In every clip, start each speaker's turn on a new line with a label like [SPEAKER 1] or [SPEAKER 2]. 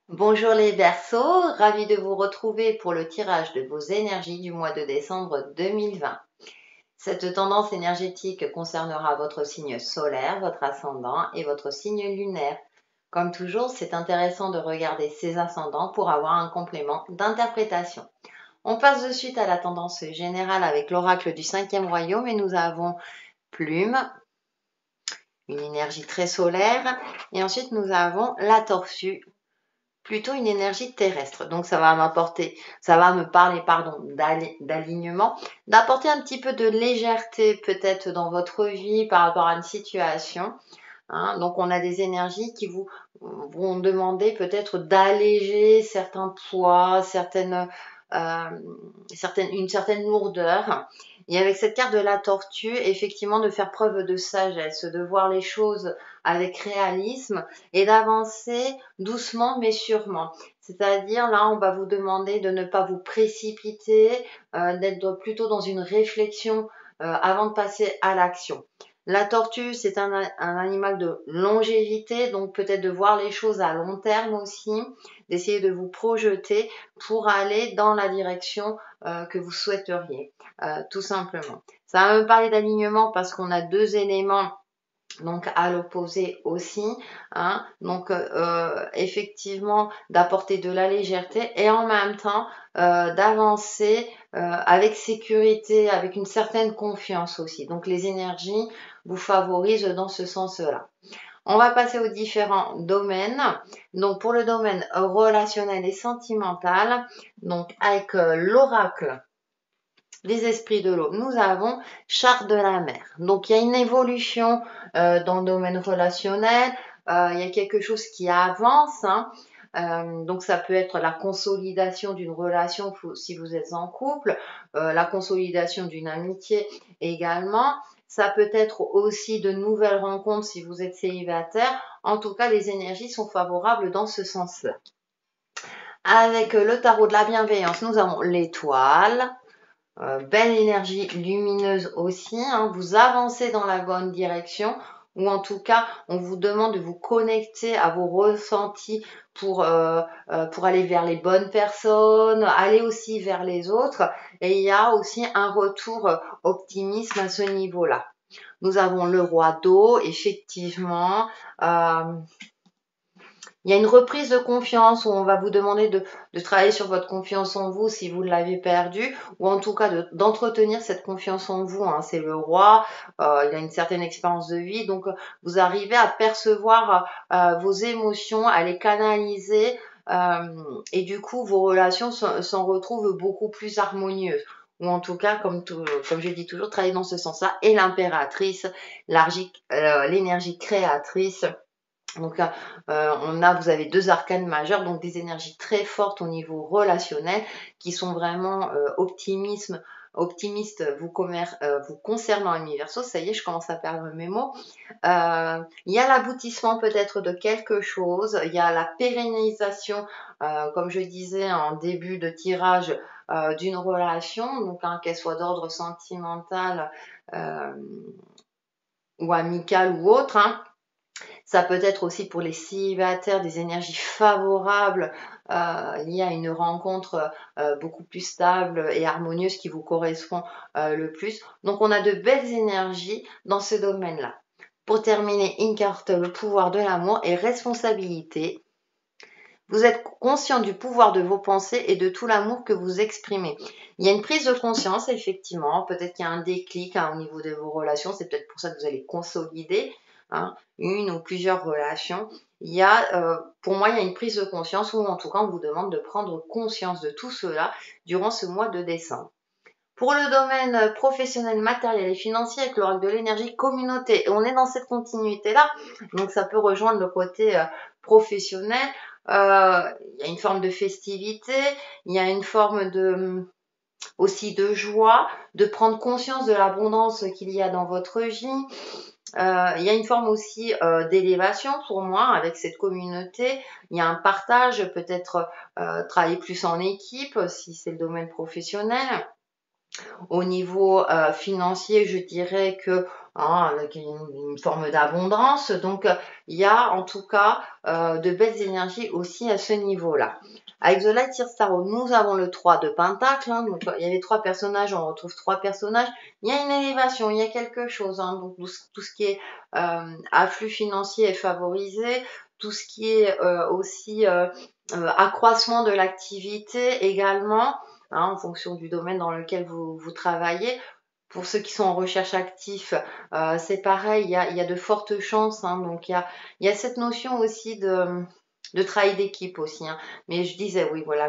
[SPEAKER 1] Bonjour les Verseaux, ravi de vous retrouver pour le tirage de vos énergies du mois de décembre 2020. Cette tendance énergétique concernera votre signe solaire, votre ascendant et votre signe lunaire. Comme toujours, c'est intéressant de regarder ces ascendants pour avoir un complément d'interprétation. On passe de suite à la tendance générale avec l'oracle du 5e royaume et nous avons Plume, une énergie très solaire, et ensuite nous avons la Tortue, plutôt une énergie terrestre. Donc ça va me parler, d'alignement, d'apporter un petit peu de légèreté peut-être dans votre vie par rapport à une situation. Donc on a des énergies qui vous vont demander peut-être d'alléger certains poids, une certaine lourdeur. Et avec cette carte de la tortue, effectivement, de faire preuve de sagesse, de voir les choses avec réalisme et d'avancer doucement mais sûrement. C'est-à-dire, là, on va vous demander de ne pas vous précipiter, d'être plutôt dans une réflexion avant de passer à l'action. La tortue, c'est un animal de longévité, donc peut-être de voir les choses à long terme aussi, d'essayer de vous projeter pour aller dans la direction que vous souhaiteriez, tout simplement. Ça va me parler d'alignement parce qu'on a deux éléments donc à l'opposé aussi, donc effectivement d'apporter de la légèreté et en même temps d'avancer avec sécurité, avec une certaine confiance aussi. Donc les énergies vous favorisent dans ce sens-là. On va passer aux différents domaines. Donc pour le domaine relationnel et sentimental, donc avec l'oracle des esprits de l'eau, nous avons charte de la mer. Donc il y a une évolution dans le domaine relationnel, il y a quelque chose qui avance. Donc ça peut être la consolidation d'une relation si vous êtes en couple, la consolidation d'une amitié également. Ça peut être aussi de nouvelles rencontres si vous êtes célibataire. En tout cas, les énergies sont favorables dans ce sens-là. Avec le tarot de la bienveillance, nous avons l'étoile. Belle énergie lumineuse aussi, vous avancez dans la bonne direction, ou en tout cas on vous demande de vous connecter à vos ressentis pour aller vers les bonnes personnes, aller aussi vers les autres, et il y a aussi un retour optimisme à ce niveau-là. Nous avons le roi d'eau, effectivement. Il y a une reprise de confiance où on va vous demander de travailler sur votre confiance en vous si vous l'avez perdue, ou en tout cas d'entretenir cette confiance en vous. C'est le roi, il a une certaine expérience de vie, donc vous arrivez à percevoir vos émotions, à les canaliser, et du coup vos relations s'en retrouvent beaucoup plus harmonieuses. Ou en tout cas, comme je dis toujours, travailler dans ce sens-là. Et l'impératrice, l'énergie créatrice. Donc là, vous avez deux arcanes majeures, donc des énergies très fortes au niveau relationnel, qui sont vraiment optimistes vous concernant l'universo. Ça y est, je commence à perdre mes mots. Il y a l'aboutissement peut-être de quelque chose, il y a la pérennisation, comme je disais en début de tirage, d'une relation, donc qu'elle soit d'ordre sentimental ou amical ou autre. Ça peut être aussi pour les célibataires des énergies favorables liées à une rencontre beaucoup plus stable et harmonieuse qui vous correspond le plus. Donc on a de belles énergies dans ce domaine-là. Pour terminer, une carte, le pouvoir de l'amour et responsabilité. Vous êtes conscient du pouvoir de vos pensées et de tout l'amour que vous exprimez. Il y a une prise de conscience, effectivement. Peut-être qu'il y a un déclic au niveau de vos relations. C'est peut-être pour ça que vous allez consolider une ou plusieurs relations. Pour moi, il y a une prise de conscience ou en tout cas, on vous demande de prendre conscience de tout cela durant ce mois de décembre. Pour le domaine professionnel, matériel et financier, avec l'oracle de l'énergie communauté, et on est dans cette continuité-là, donc ça peut rejoindre le côté professionnel. Il y a une forme de festivité, il y a une forme aussi de joie, de prendre conscience de l'abondance qu'il y a dans votre vie. Il y a une forme aussi d'élévation pour moi avec cette communauté. Il y a un partage, peut-être travailler plus en équipe si c'est le domaine professionnel. Au niveau financier, je dirais que hein, avec une forme d'abondance. Donc, il y a en tout cas de belles énergies aussi à ce niveau-là. Avec The Light Year Tarot, nous avons le 3 de Pentacle. Hein, donc, il y avait 3 personnages, on retrouve 3 personnages. Il y a une élévation, il y a quelque chose. Hein, donc, tout ce qui est afflux financier est favorisé. Tout ce qui est aussi accroissement de l'activité également, hein, en fonction du domaine dans lequel vous travaillez. Pour ceux qui sont en recherche active, c'est pareil, il y a de fortes chances. Hein, donc, il y a cette notion aussi de travail d'équipe aussi. Hein. Mais je disais, oui, voilà,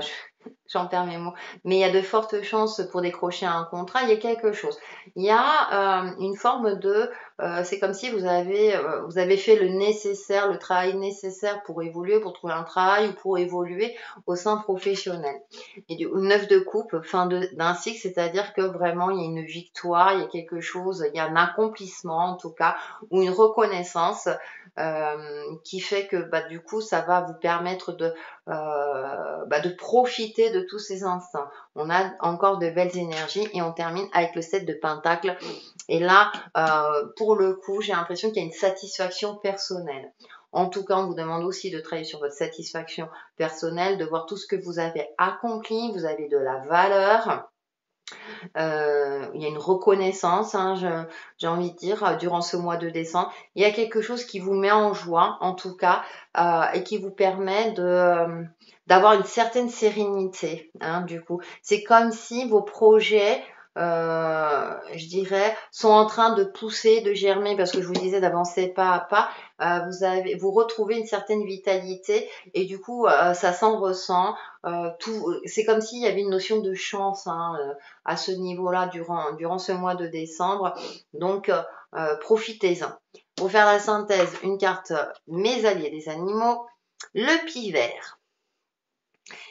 [SPEAKER 1] j'en perds mes mots. Mais il y a de fortes chances pour décrocher un contrat. Il y a quelque chose. Il y a une forme de... c'est comme si vous avez fait le nécessaire, le travail nécessaire pour évoluer, pour trouver un travail ou pour évoluer au sein professionnel. Et du 9 de coupe, fin d'un cycle, c'est-à-dire que vraiment il y a une victoire, il y a quelque chose, il y a un accomplissement en tout cas, ou une reconnaissance qui fait que bah, du coup ça va vous permettre de profiter de tous ces instants. On a encore de belles énergies et on termine avec le 7 de Pentacle. Et là, pour le coup, j'ai l'impression qu'il y a une satisfaction personnelle. En tout cas, on vous demande aussi de travailler sur votre satisfaction personnelle, de voir tout ce que vous avez accompli, vous avez de la valeur. Il y a une reconnaissance, hein, j'ai envie de dire, durant ce mois de décembre. Il y a quelque chose qui vous met en joie, en tout cas, et qui vous permet d'avoir une certaine sérénité, hein, du coup. C'est comme si vos projets, je dirais, sont en train de pousser, de germer, parce que je vous disais d'avancer pas à pas. Vous retrouvez une certaine vitalité et du coup, ça s'en ressent. C'est comme s'il y avait une notion de chance, hein, à ce niveau-là durant ce mois de décembre. Donc, profitez-en. Pour faire la synthèse, une carte mes alliés des animaux, le pivert.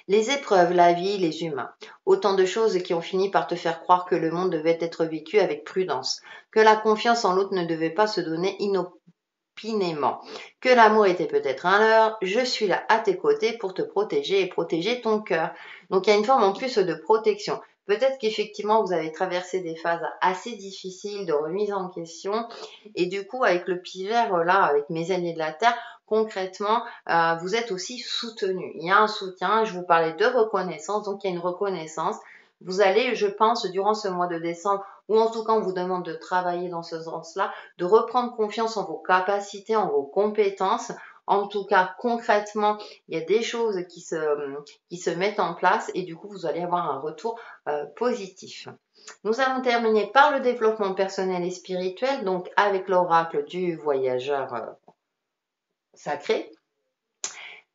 [SPEAKER 1] Les épreuves, la vie, les humains. Autant de choses qui ont fini par te faire croire que le monde devait être vécu avec prudence, que la confiance en l'autre ne devait pas se donner inopinément, que l'amour était peut-être un leurre. Je suis là à tes côtés pour te protéger et protéger ton cœur. Donc il y a une forme en plus de protection. Peut-être qu'effectivement vous avez traversé des phases assez difficiles de remise en question et du coup avec le pivert là, avec mes alliés de la terre, concrètement vous êtes aussi soutenu. Il y a un soutien, je vous parlais de reconnaissance, donc il y a une reconnaissance. Vous allez, je pense, durant ce mois de décembre, ou en tout cas on vous demande de travailler dans ce sens-là, de reprendre confiance en vos capacités, en vos compétences. En tout cas, concrètement, il y a des choses qui se mettent en place et du coup, vous allez avoir un retour positif. Nous allons terminer par le développement personnel et spirituel, donc avec l'oracle du voyageur sacré.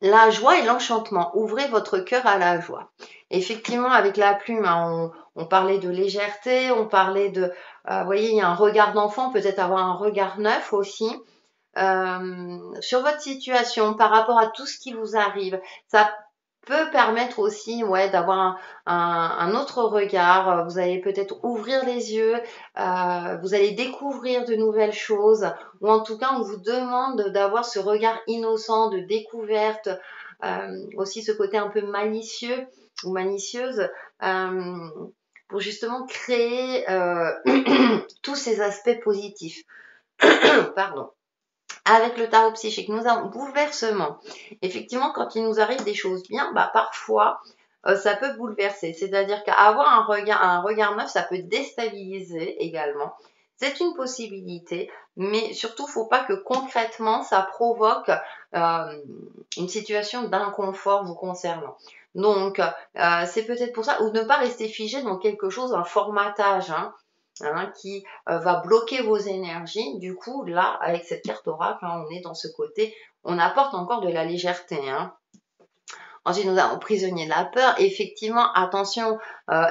[SPEAKER 1] La joie et l'enchantement. Ouvrez votre cœur à la joie. Effectivement, avec la plume, hein, on parlait de légèreté, on parlait de... vous voyez, il y a un regard d'enfant, peut-être avoir un regard neuf aussi. Sur votre situation, par rapport à tout ce qui vous arrive. Ça peut permettre aussi d'avoir un autre regard. Vous allez peut-être ouvrir les yeux, vous allez découvrir de nouvelles choses, ou en tout cas, on vous demande d'avoir ce regard innocent de découverte, aussi ce côté un peu malicieux ou malicieuse, pour justement créer tous ces aspects positifs. Pardon. Avec le tarot psychique, nous avons bouleversement. Effectivement, quand il nous arrive des choses bien, bah parfois, ça peut bouleverser. C'est-à-dire qu'avoir un regard neuf, ça peut déstabiliser également. C'est une possibilité, mais surtout, faut pas que concrètement, ça provoque une situation d'inconfort vous concernant. Donc, c'est peut-être pour ça, ou ne pas rester figé dans quelque chose, un formatage, qui va bloquer vos énergies. Du coup, là, avec cette carte oracle, on est dans ce côté, on apporte encore de la légèreté. Ensuite, nous avons prisonnier de la peur. Effectivement, attention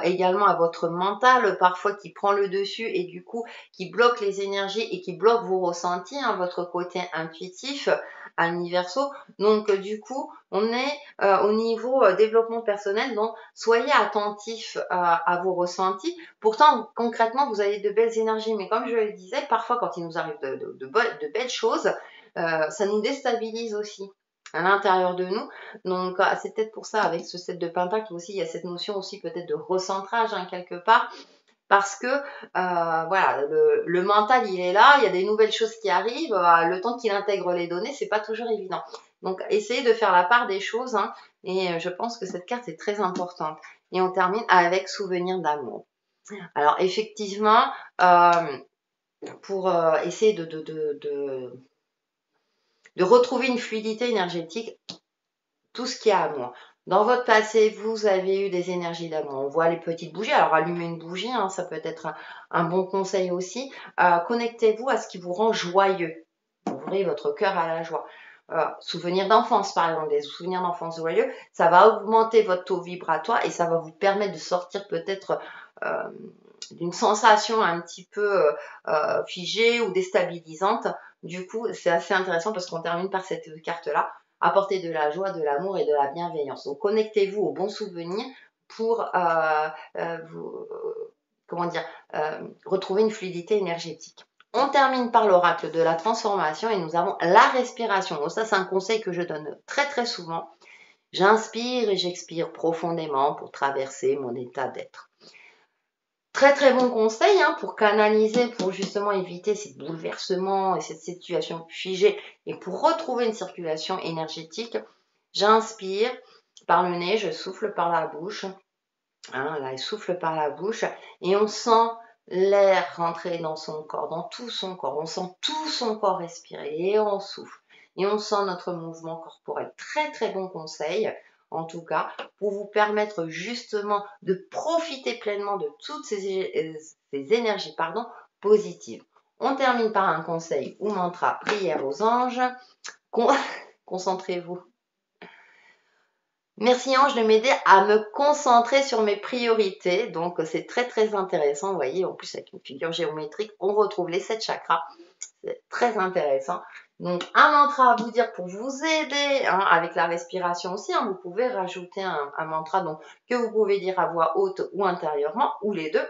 [SPEAKER 1] également à votre mental, parfois qui prend le dessus et du coup qui bloque les énergies et qui bloque vos ressentis, votre côté intuitif, universo. Donc du coup, on est au niveau développement personnel, donc soyez attentifs à vos ressentis. Pourtant, concrètement, vous avez de belles énergies, mais comme je le disais, parfois quand il nous arrive de belles choses, ça nous déstabilise aussi à l'intérieur de nous. Donc, c'est peut-être pour ça, avec ce 7 de Pentacle aussi, il y a cette notion aussi peut-être de recentrage, quelque part. parce que voilà, le mental il est là, il y a des nouvelles choses qui arrivent, le temps qu'il intègre les données, c'est pas toujours évident. Donc essayez de faire la part des choses, hein, et je pense que cette carte est très importante. Et on termine avec souvenir d'amour. Alors effectivement, pour essayer de retrouver une fluidité énergétique, tout ce qui est amour. Dans votre passé, vous avez eu des énergies d'amour. On voit les petites bougies. Alors, allumer une bougie, hein, ça peut être un bon conseil aussi. Connectez-vous à ce qui vous rend joyeux. Ouvrez votre cœur à la joie. Souvenirs d'enfance, par exemple, des souvenirs d'enfance joyeux, ça va augmenter votre taux vibratoire et ça va vous permettre de sortir peut-être d'une sensation un petit peu figée ou déstabilisante. Du coup, c'est assez intéressant parce qu'on termine par cette carte-là. Apporter de la joie, de l'amour et de la bienveillance. Donc, connectez-vous aux bons souvenirs pour comment dire, retrouver une fluidité énergétique. On termine par l'oracle de la transformation et nous avons la respiration. Donc ça, c'est un conseil que je donne très très souvent. J'inspire et j'expire profondément pour traverser mon état d'être. Très très bon conseil hein, pour canaliser, pour justement éviter ces bouleversements et cette situation figée et pour retrouver une circulation énergétique. J'inspire par le nez, je souffle par la bouche. Hein, là, il souffle par la bouche et on sent l'air rentrer dans son corps, dans tout son corps. On sent tout son corps respirer et on souffle. Et on sent notre mouvement corporel. Très très bon conseil, en tout cas, pour vous permettre justement de profiter pleinement de toutes ces énergies positives. On termine par un conseil ou mantra, prière aux anges. Concentrez-vous. Merci Ange de m'aider à me concentrer sur mes priorités. Donc, c'est très, très intéressant. Vous voyez, en plus, avec une figure géométrique, on retrouve les 7 chakras. C'est très intéressant. Donc, un mantra à vous dire pour vous aider hein, avec la respiration aussi. Hein, vous pouvez rajouter un mantra donc, que vous pouvez dire à voix haute ou intérieurement, ou les deux.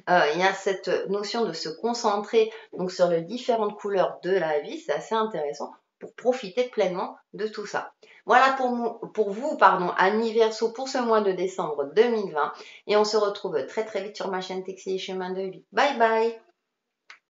[SPEAKER 1] Il y a cette notion de se concentrer donc, sur les différentes couleurs de la vie. C'est assez intéressant pour profiter pleinement de tout ça. Voilà pour vous, Amis Verseau, pour ce mois de décembre 2020. Et on se retrouve très très vite sur ma chaîne Textile et Chemin de Vie. Bye bye!